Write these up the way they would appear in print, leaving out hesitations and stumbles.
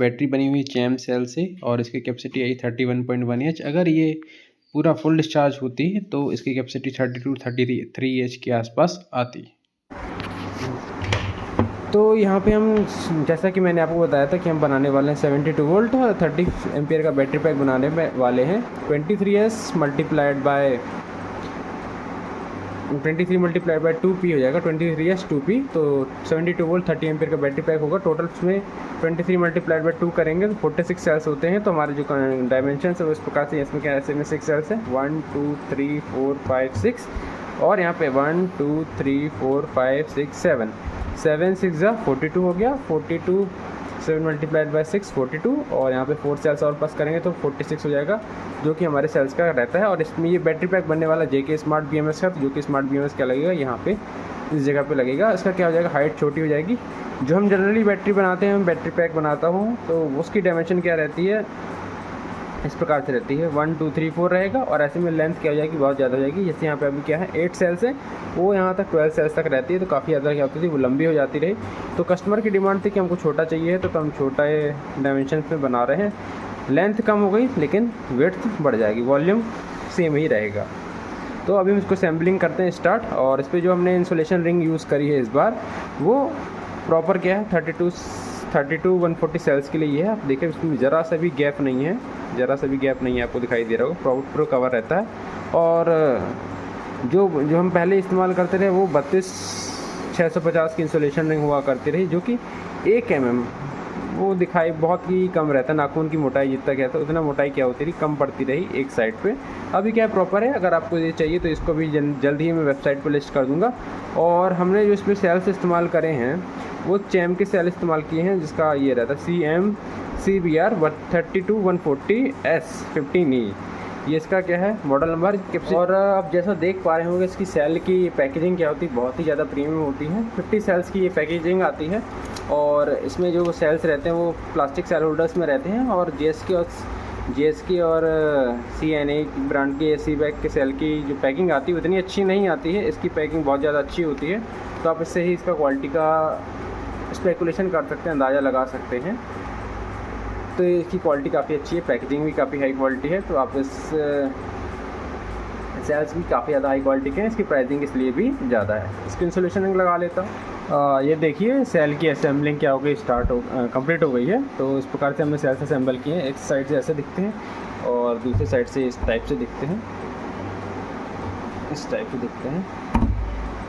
Battery बनी हुई charm cell से और इसकी कैपेसिटी आई 31.1 एच। अगर ये पूरा फुल डिस्चार्ज होती है तो इसकी कैपेसिटी 32-33 एच के आसपास आती। तो यहाँ पे हम, जैसा कि मैंने आपको बताया था कि हम बनाने वाले हैं 72 वोल्ट 30 एम्पियर का बैटरी पैक बनाने वाले हैं। 23 मल्टीप्लाइड बाय 2P हो जाएगा, 23 2P, तो 72 वोल्ट 30 एम्पियर का बैटरी पैक होगा। टोटल उसमें 23 मल्टीप्लाइड बाय 2 करेंगे तो 46 सेल्स होते हैं। तो हमारे जो डायमेंशन है वो इस प्रकार से, इसमें क्या ऐसे में 6 सेल्स है, 1 2 3 4 5 6, और यहाँ पे 1 2 3 4 5 6 7 7 6 42 हो गया, 42 7 मल्टीप्लाइड बाय 6 42, और यहाँ पे 4 सेल्स और प्लस करेंगे तो 46 हो जाएगा, जो कि हमारे सेल्स का रहता है। और इसमें ये बैटरी पैक बनने वाला JK स्मार्ट BMS का, जो कि स्मार्ट BMS क्या लगेगा यहाँ पे इस जगह पे लगेगा। इसका क्या हो जाएगा, हाइट छोटी हो जाएगी। जो हम जनरली बैटरी बनाते हैं, बैटरी पैक बनाता हूँ तो उसकी डायमेंशन क्या रहती है, इस प्रकार से रहती है, 1 2 3 4 रहेगा, और ऐसे में लेंथ क्या हो जाएगी, बहुत ज़्यादा हो जाएगी। जैसे यहाँ पे अभी क्या है 8 सेल्स है, वो यहाँ तक 12 सेल्स तक रहती है, तो काफ़ी ज़्यादा क्या होती थी, वो लंबी हो जाती रही। तो कस्टमर की डिमांड थी कि हमको छोटा चाहिए, तो हम छोटा डायमेंशन में बना रहे हैं। लेंथ कम हो गई लेकिन विड्थ बढ़ जाएगी, वॉल्यूम सेम ही रहेगा। तो अभी हम इसको सैम्पलिंग करते हैं स्टार्ट। और इस पर जो हमने इंसुलेशन रिंग यूज़ करी है इस बार, वो प्रॉपर क्या है 32 140 सेल्स के लिए ये है। आप देखिए इसमें ज़रा सा भी गैप नहीं है, ज़रा सा भी गैप नहीं है, आपको दिखाई दे रहा होगा, प्रॉपर कवर रहता है। और जो हम पहले इस्तेमाल करते रहे वो 32 650 की इंसुलेशन रिंग हुआ करती रही, जो कि 1 mm वो दिखाई बहुत ही कम रहता है। नाखून की मोटाई जितना कहता है उतना मोटाई क्या होती रही, कम पड़ती रही एक साइड पे। अभी क्या प्रॉपर है, अगर आपको ये चाहिए तो इसको भी जल्द ही मैं वेबसाइट पर लिस्ट कर दूंगा। और हमने जो इसमें सेल्स इस्तेमाल करे हैं वो चैम के सेल इस्तेमाल किए हैं, जिसका ये रहता है CM CBR 32-140S15E। ये इसका क्या है मॉडल नंबर। और आप जैसा देख पा रहे होंगे इसकी सेल की पैकेजिंग क्या होती है, बहुत ही ज़्यादा प्रीमियम होती है। 50 सेल्स की ये पैकेजिंग आती है, और इसमें जो सेल्स रहते हैं वो प्लास्टिक सेल होल्डर्स में रहते हैं। और JSK और CNA ब्रांड की AC बैग के सेल की जो पैकिंग आती है उतनी अच्छी नहीं आती है, इसकी पैकिंग बहुत ज़्यादा अच्छी होती है। तो आप इससे ही इसका क्वालिटी का स्पेकुलेशन कर सकते हैं, अंदाज़ा लगा सकते हैं। तो इसकी क्वालिटी काफ़ी अच्छी है, पैकेजिंग भी काफ़ी हाई क्वालिटी है। तो आप इस सेल्स भी काफ़ी ज़्यादा हाई क्वालिटी के हैं, इसकी प्राइसिंग इसलिए भी ज़्यादा है। इसकी इंसुलेशन रिंग लगा लेता हूँ। ये देखिए सेल की असेंबलिंग क्या हो गई, कंप्लीट हो गई है। तो इस प्रकार से हमने सेल्स असेंबल किए हैं। एक साइड से ऐसे दिखते हैं और दूसरी साइड से इस टाइप से दिखते हैं, इस टाइप से दिखते हैं।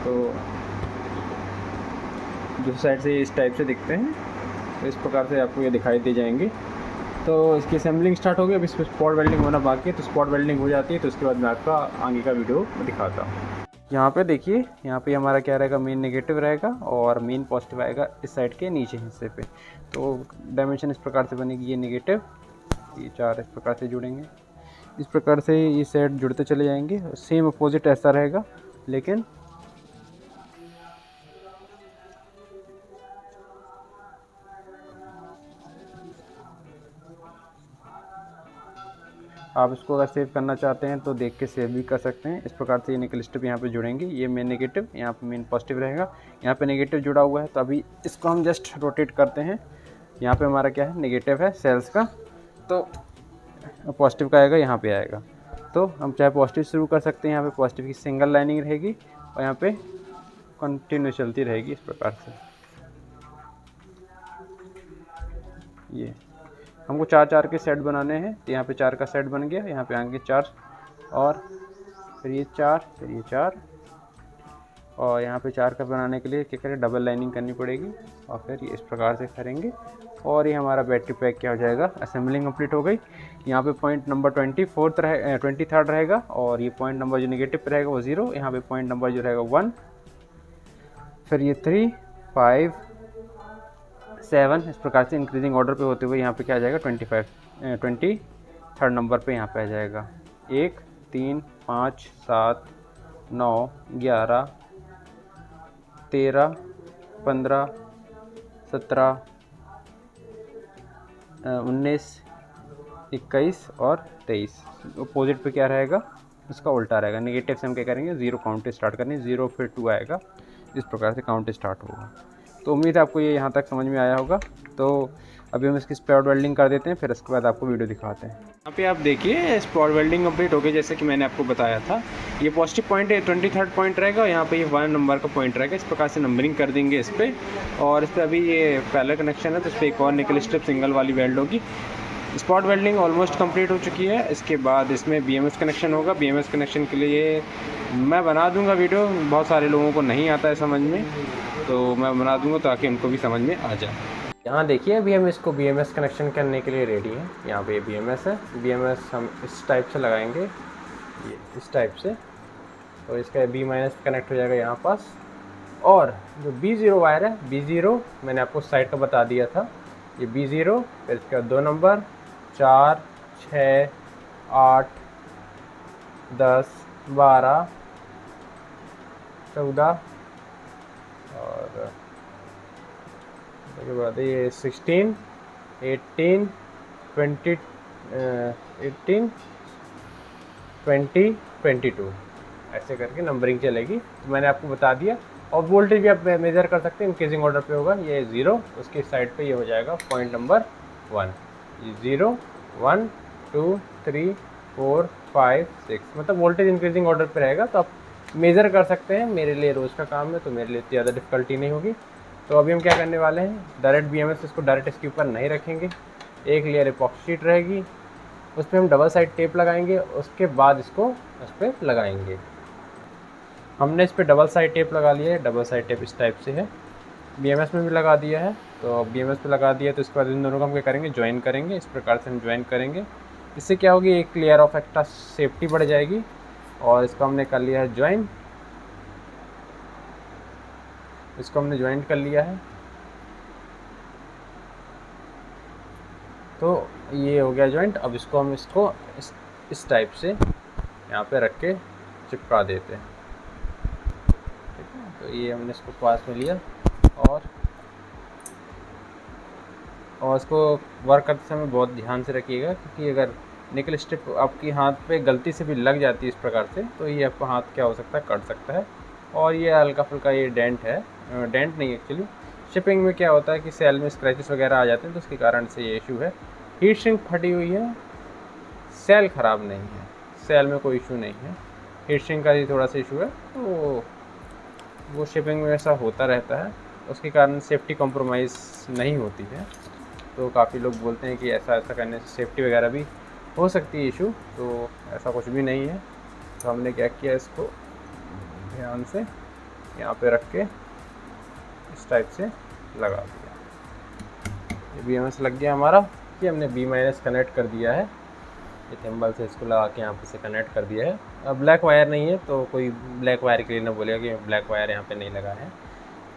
तो दूसरी साइड से इस टाइप से दिखते हैं, तो इस प्रकार से आपको ये दिखाई दे जाएंगे। तो इसकी असेंबलिंग स्टार्ट हो गई। अब इस पर स्पॉट वेल्डिंग होना बाकी है, तो स्पॉट वेल्डिंग हो जाती है तो उसके बाद मैं आपका आगे का वीडियो दिखाता हूँ। यहाँ पे देखिए, यहाँ पे हमारा क्या रहेगा, मेन नेगेटिव रहेगा और मेन पॉजिटिव आएगा इस साइड के नीचे हिस्से पे। तो डायमेंशन इस प्रकार से बनेगी, ये नेगेटिव, ये 4 इस प्रकार से जुड़ेंगे, इस प्रकार से ये साइड जुड़ते चले जाएंगे। सेम अपोजिट ऐसा रहेगा, लेकिन आप इसको अगर सेव करना चाहते हैं तो देख के सेव भी कर सकते हैं। इस प्रकार से ये निकल स्ट्रिप यहाँ पे जुड़ेंगे, ये मेन नेगेटिव, यहाँ पे मेन पॉजिटिव रहेगा, यहाँ पे नेगेटिव जुड़ा हुआ है। तो अभी इसको हम जस्ट रोटेट करते हैं। यहाँ पे हमारा क्या है, नेगेटिव है सेल्स का, तो पॉजिटिव का आएगा, यहाँ पे आएगा। तो हम चाहे पॉजिटिव शुरू कर सकते हैं, यहाँ पे पॉजिटिव की सिंगल लाइनिंग रहेगी और यहाँ पे कंटिन्यू चलती रहेगी इस प्रकार से। ये हमको 4 के सेट बनाने हैं, तो यहाँ पे 4 का सेट बन गया, यहाँ पे आएंगे 4 और फिर ये 4, फिर ये 4, और यहाँ पे 4 का बनाने के लिए क्या करें, डबल लाइनिंग करनी पड़ेगी और फिर ये इस प्रकार से करेंगे। और ये हमारा बैटरी पैक क्या हो जाएगा, असेंबलिंग कंप्लीट हो गई। यहाँ पे पॉइंट नंबर 23rd रहेगा, और ये पॉइंट नंबर जो नेगेटिव पे रहेगा वो 0, यहाँ पे पॉइंट नंबर जो रहेगा 1, फिर ये 3 5 7, इस प्रकार से इंक्रीजिंग ऑर्डर पे होते हुए यहाँ पे क्या आ जाएगा 23rd नंबर पे यहाँ पे आ जाएगा 1 3 5 7 9 11 13 15 17 19 21 और 23। अपोजिट पे क्या रहेगा, उसका उल्टा रहेगा। नेगेटिव से हम क्या करेंगे, 0 काउंट स्टार्ट करनी, 0 फिर 2 आएगा, इस प्रकार से काउंट स्टार्ट होगा। तो उम्मीद है आपको ये यहाँ तक समझ में आया होगा। तो अभी हम इसकी स्पॉट वेल्डिंग कर देते हैं, फिर उसके बाद आपको वीडियो दिखाते हैं। यहाँ पे आप देखिए स्पॉट वेल्डिंग कंप्लीट हो गई, जैसे कि मैंने आपको बताया था। ये पॉजिटिव पॉइंट है, 23rd पॉइंट रहेगा, यहाँ पे ये 1 नंबर का पॉइंट रहेगा। इस प्रकार से नंबरिंग कर देंगे इस पर। और इस पर अभी ये पहला कनेक्शन है, तो इस पर एक और निकल स्ट्रिप सिंगल वाली वेल्ड होगी। स्पॉट वेल्डिंग ऑलमोस्ट कंप्लीट हो चुकी है। इसके बाद इसमें BMS कनेक्शन होगा। BMS कनेक्शन के लिए मैं बना दूंगा वीडियो, बहुत सारे लोगों को नहीं आता है समझ में, तो मैं बना दूंगा ताकि उनको भी समझ में आ जाए। यहाँ देखिए अभी हम इसको BMS कनेक्शन करने के लिए रेडी हैं। यहाँ पे BMS है। BMS हम इस टाइप से लगाएंगे, ये इस टाइप से, और इसका B- कनेक्ट हो जाएगा यहाँ पास। और जो B0 वायर है, B0 मैंने आपको साइड का बता दिया था, ये B0, फिर इसका 2 नंबर 4, 6, 8, 10, 12, 14 और उसके बाद ये 16, 18, 20, 18, 20, 22 ऐसे करके नंबरिंग चलेगी। तो मैंने आपको बता दिया। और वोल्टेज भी आप मेज़र कर सकते हैं, इंक्रीजिंग ऑर्डर पे होगा। ये 0, उसकी साइड पे ये हो जाएगा पॉइंट नंबर 1। 0, 1, 2, 3, 4, 5, 6, मतलब वोल्टेज इंक्रीजिंग ऑर्डर पे रहेगा। तो आप मेज़र कर सकते हैं। मेरे लिए रोज़ का काम है, तो मेरे लिए ज़्यादा डिफ़िकल्टी नहीं होगी। तो अभी हम क्या करने वाले हैं, डायरेक्ट BMS इसको डायरेक्ट इसके ऊपर नहीं रखेंगे। एक लेयर एपॉक्सी शीट रहेगी, उस पर हम डबल साइड टेप लगाएंगे, उसके बाद इसको उस पर लगाएंगे। हमने इस पर डबल साइड टेप लगा लिया है। डबल साइड टेप इस टाइप से है, BMS में भी लगा दिया है। तो BMS पे लगा दिया, तो इसके बाद इन दोनों को हम क्या करेंगे, ज्वाइन करेंगे। इस प्रकार से हम ज्वाइन करेंगे। इससे क्या होगी, एक लेयर ऑफ एक्स्ट्रा सेफ्टी बढ़ जाएगी। और इसको हमने कर लिया है ज्वाइन, इसको हमने ज्वाइन कर लिया है। तो ये हो गया ज्वाइंट। अब इसको हम इस टाइप से यहाँ पे रख के चिपका देते हैं, ठीक है। तो ये हमने इसको पास में लिया, और इसको वर्क करते समय बहुत ध्यान से रखिएगा, क्योंकि अगर निकल स्ट्रिप आपकी हाथ पे गलती से भी लग जाती है इस प्रकार से, तो ये आपका हाथ क्या हो सकता है, कट सकता है। और ये हल्का फुल्का ये डेंट है, डेंट नहीं एक्चुअली, शिपिंग में क्या होता है कि सेल में स्क्रैचेस वगैरह आ जाते हैं, तो उसके कारण से ये इशू है। हीट सिंक फटी हुई है, सेल ख़राब नहीं है, सेल में कोई इशू नहीं है। हीट सिंक का ही थोड़ा सा इशू है, तो वो शिपिंग में ऐसा होता रहता है, उसके कारण सेफ्टी कॉम्प्रोमाइज़ नहीं होती है। तो काफ़ी लोग बोलते हैं कि ऐसा करने से सेफ्टी वगैरह भी हो सकती है इशू, तो ऐसा कुछ भी नहीं है। तो हमने क्या किया, इसको ध्यान से यहाँ पे रख के इस टाइप से लगा दिया। ये BMS लग गया हमारा, कि हमने B- कनेक्ट कर दिया है। ये थिम्बल से इसको लगा के यहाँ पे से कनेक्ट कर दिया है। अब ब्लैक वायर नहीं है, तो कोई ब्लैक वायर के लिए ना बोलेगा कि ब्लैक वायर यहाँ पे नहीं लगा है,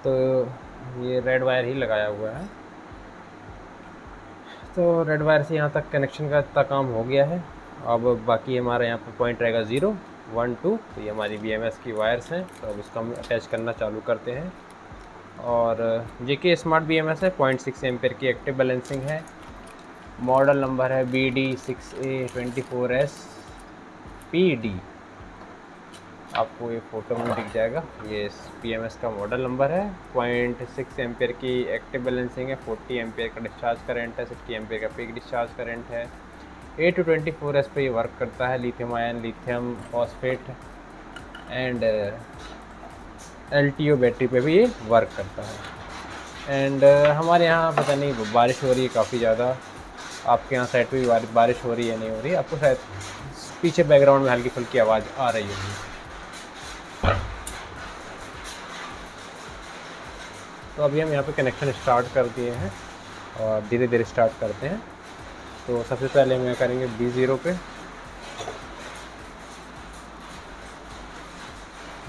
तो ये रेड वायर ही लगाया हुआ है। तो रेड वायर से यहाँ तक कनेक्शन का इतना काम हो गया है। अब बाकी हमारा यहाँ पे पॉइंट रहेगा 0, 1, 2। तो ये हमारी BMS की वायर्स हैं। तो अब इसको हम अटैच करना चालू करते हैं। और JK स्मार्ट BMS है, 0.6 एम्पेयर की एक्टिव बैलेंसिंग है। मॉडल नंबर है BD6A24SP आपको ये फ़ोटो में दिख जाएगा। ये BMS का मॉडल नंबर है। 0.6 एम्पेयर की एक्टिव बैलेंसिंग है, 40 एम्पेयर का डिस्चार्ज करंट है, 60 एम्पेयर का पीक डिस्चार्ज करंट है। 8 to 24 पे ये वर्क करता है। Lithium ion, lithium phosphate and LTO battery पे भी ये वर्क करता है। एंड हमारे यहाँ पता नहीं बारिश हो रही है काफ़ी ज़्यादा, आपके यहाँ साइड पे भी बारिश हो रही है नहीं हो रही, आपको शायद पीछे बैकग्राउंड में हल्की फुल्की आवाज़ आ रही होगी। तो अभी हम यहाँ पे कनेक्शन स्टार्ट कर दिए हैं और धीरे धीरे स्टार्ट करते हैं। तो सबसे पहले हम करेंगे B0 पे,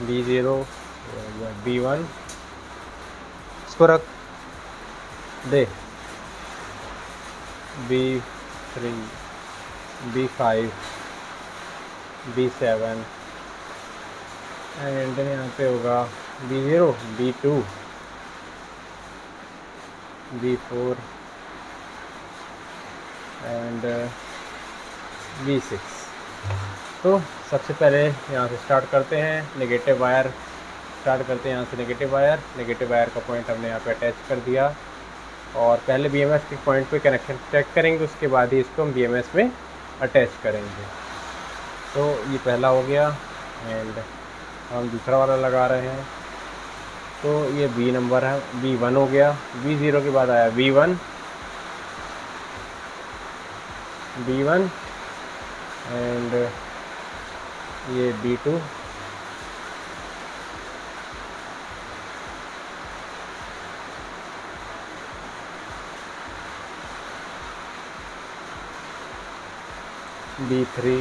B0, B1 इसको रख दे, B3, B5, B7 एंड यहाँ पे होगा B0, B2, B4 and B6। तो सबसे पहले यहाँ से स्टार्ट करते हैं, नेगेटिव वायर स्टार्ट करते हैं यहाँ से। नेगेटिव वायर का पॉइंट हमने यहाँ पे अटैच कर दिया। और पहले BMS के पॉइंट पे कनेक्शन चेक करेंगे, उसके बाद ही इसको हम BMS में अटैच करेंगे। तो ये पहला हो गया एंड हम दूसरा वाला लगा रहे हैं। तो ये B नंबर है, B1 हो गया। B0 के बाद आया B1 एंड ये B2 B3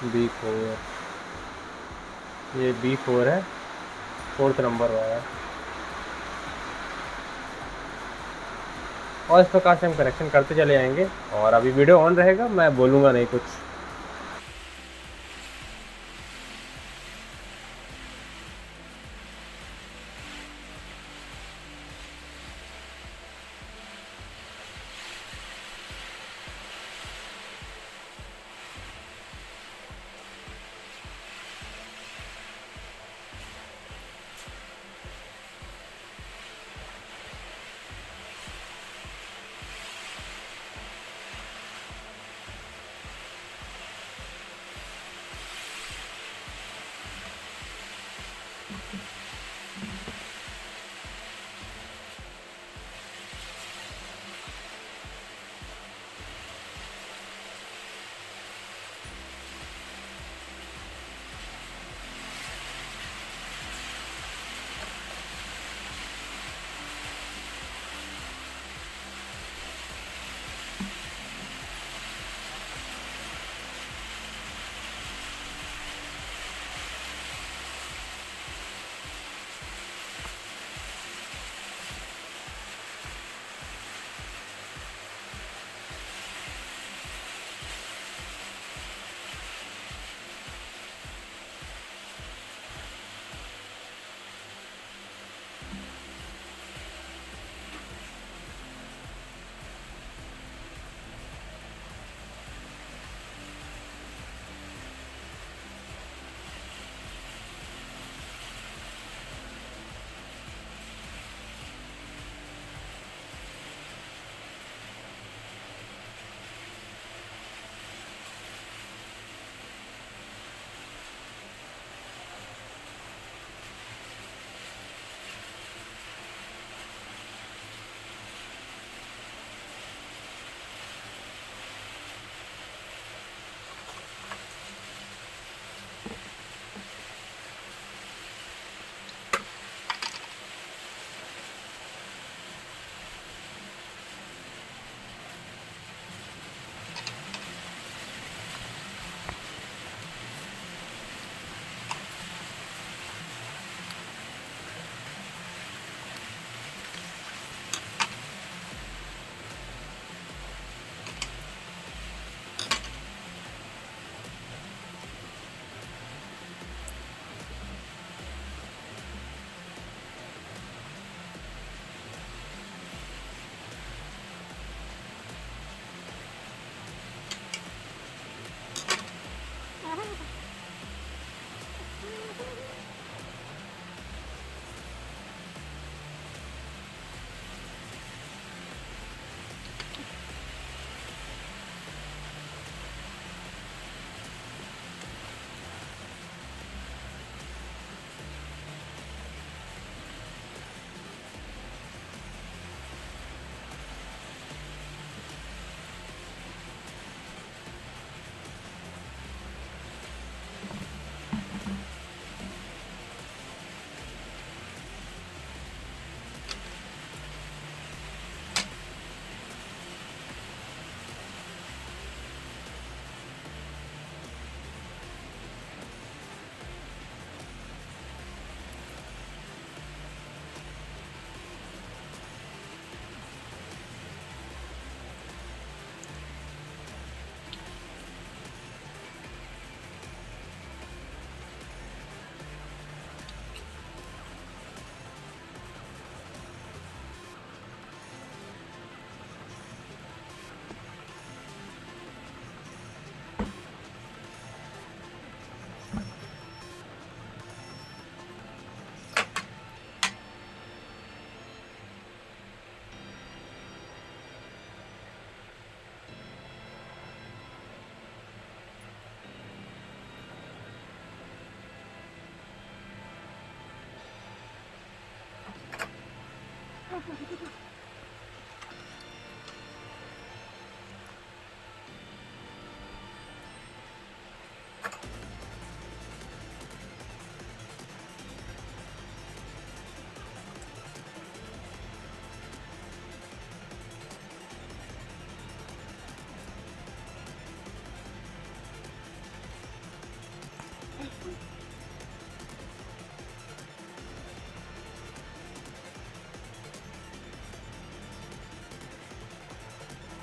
B4, ये B4 है, 4th नंबर वाला। और इस प्रकार से हम कनेक्शन करते चले जाएंगे और अभी वीडियो ऑन रहेगा, मैं बोलूँगा नहीं कुछ।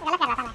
गलत कर रहा था मैं।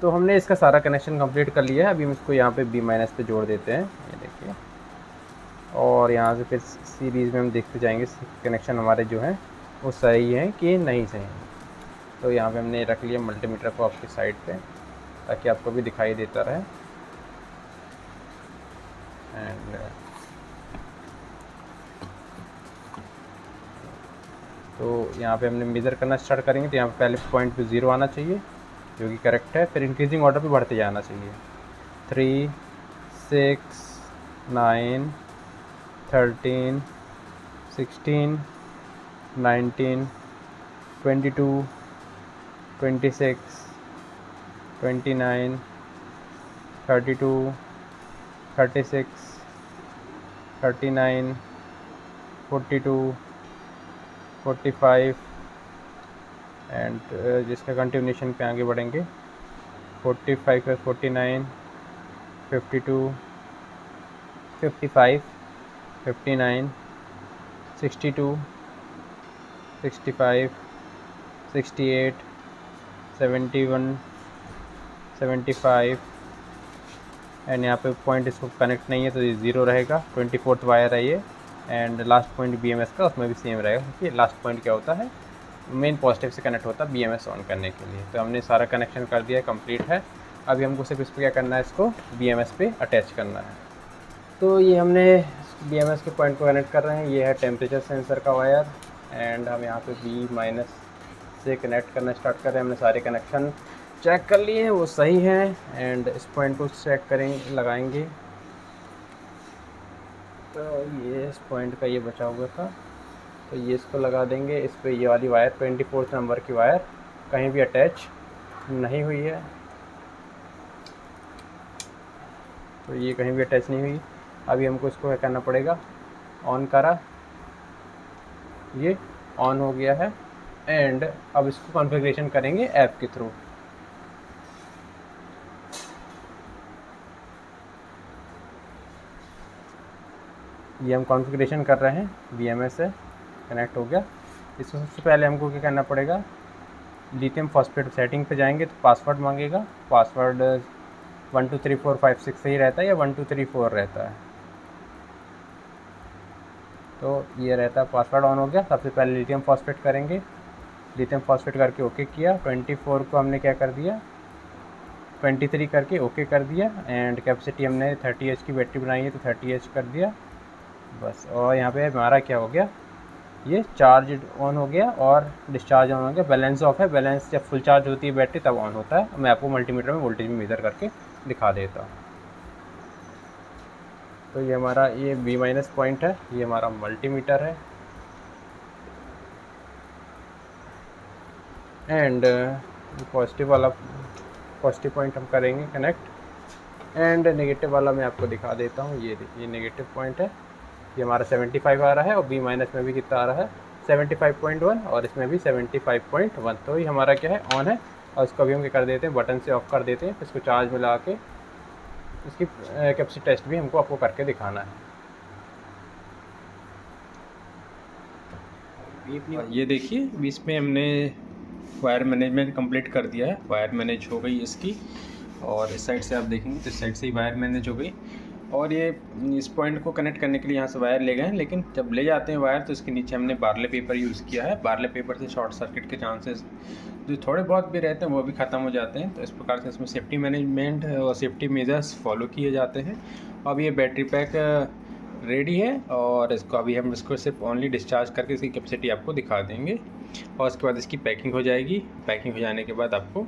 तो हमने इसका सारा कनेक्शन कंप्लीट कर लिया है। अभी हम इसको यहाँ पे B- पे जोड़ देते हैं, ये देखिए, और यहाँ से फिर सीरीज़ में हम देखते जाएंगे कनेक्शन हमारे जो हैं वो सही हैं कि नहीं सही हैं। तो यहाँ पे हमने रख लिया मल्टीमीटर को आपकी साइड पे, ताकि आपको भी दिखाई देता रहे। एंड तो यहाँ पे हमने मेज़र करना स्टार्ट करेंगे, तो यहाँ पे पहले पॉइंट पे 0 आना चाहिए, जो कि करेक्ट है। फिर इंक्रीजिंग ऑर्डर पे बढ़ते जाना चाहिए, 3, 6, 9, 13, 16, 19, 22, 26, 29, 32, 36, 39, 42, 45 एंड जिसका कंटिन्यूशन पे आगे बढ़ेंगे 45 प्लस 49, 52, 55, 59, 62, 65, 68, 71, 75 एंड यहाँ पे पॉइंट इसको कनेक्ट नहीं है तो ये 0 रहेगा। 24th वायर है ये। एंड लास्ट पॉइंट BMS का, उसमें भी सेम रहेगा, क्योंकि लास्ट पॉइंट क्या होता है, मेन पॉजिटिव से कनेक्ट होता है BMS ऑन करने के लिए। तो हमने सारा कनेक्शन कर दिया है, कंप्लीट है। अभी हमको सिर्फ इस पर क्या करना है, इसको BMS पे अटैच करना है। तो ये हमने BMS के पॉइंट को कनेक्ट कर रहे हैं। ये है टेम्परेचर सेंसर का वायर, एंड हम यहाँ पे B- से कनेक्ट करना स्टार्ट कर रहे हैं। हमने सारे कनेक्शन चेक कर लिए हैं, वो सही हैं। एंड इस पॉइंट को चेक करेंगे, लगाएंगे। तो ये इस पॉइंट का ये बचा हुआ था, तो ये इसको लगा देंगे। इस पर ये वाली वायर 24 नंबर की वायर कहीं भी अटैच नहीं हुई है, तो ये कहीं भी अटैच नहीं हुई। अभी हमको इसको क्या करना पड़ेगा, ऑन करा, ये ऑन हो गया है। एंड अब इसको कॉन्फ़िगरेशन करेंगे ऐप के थ्रू। ये हम कॉन्फ़िगरेशन कर रहे हैं, BMS से कनेक्ट हो गया। इसको सबसे पहले हमको क्या करना पड़ेगा, लिथियम फॉस्फेट सेटिंग पे जाएंगे तो पासवर्ड मांगेगा। पासवर्ड 1 2 3 4 5 6 सही रहता है या 1 2 3 4 रहता है, तो ये रहता है। पासवर्ड ऑन हो गया। सबसे पहले लिथियम फॉस्फेट करेंगे, लिथियम फॉस्फेट करके ओके किया। 24 को हमने क्या कर दिया, 23 करके ओके कर दिया। एंड कैपेसिटी हमने 30H की बैटरी बनाई है तो 30H कर दिया बस। और यहाँ पे हमारा क्या हो गया, ये चार्ज ऑन हो गया और डिस्चार्ज ऑन हो गया। बैलेंस ऑफ है, बैलेंस जब फुल चार्ज होती है बैटरी तब ऑन होता है। मैं आपको मल्टीमीटर में वोल्टेज में मेज़र करके दिखा देता हूँ। तो ये हमारा ये B- पॉइंट है, ये हमारा मल्टीमीटर है। एंड पॉजिटिव वाला, पॉजिटिव पॉइंट हम करेंगे कनेक्ट। एंड नेगेटिव वाला मैं आपको दिखा देता हूँ। ये देखिए नेगेटिव पॉइंट है, ये हमारा 75 आ रहा है। और B- में भी कितना आ रहा है, 75.1, और इसमें भी 75.1। तो ये हमारा क्या है, ऑन है। और इसको अभी हम क्या कर देते हैं, बटन से ऑफ कर देते हैं। इसको चार्ज में लगा के इसकी कैपेसिटी टेस्ट भी हमको आपको करके दिखाना है। ये देखिए इसमें हमने वायर मैनेजमेंट कंप्लीट कर दिया है, वायर मैनेज हो गई इसकी। और इस साइड से आप देखेंगे तो इस साइड से ही वायर मैनेज हो गई। और ये इस पॉइंट को कनेक्ट करने के लिए यहाँ से वायर ले गए हैं, लेकिन जब ले जाते हैं वायर तो इसके नीचे हमने बार्ले पेपर यूज़ किया है। बार्ले पेपर से शॉर्ट सर्किट के चांसेस जो थोड़े बहुत भी रहते हैं वो भी ख़त्म हो जाते हैं। तो इस प्रकार से इसमें सेफ्टी मैनेजमेंट और सेफ्टी मेजर्स फॉलो किए जाते हैं। अब ये बैटरी पैक रेडी है और इसको अभी हम इसको सिर्फ ओनली डिस्चार्ज करके इसकी कैपेसिटी आपको दिखा देंगे और उसके बाद इसकी पैकिंग हो जाएगी। पैकिंग हो जाने के बाद आपको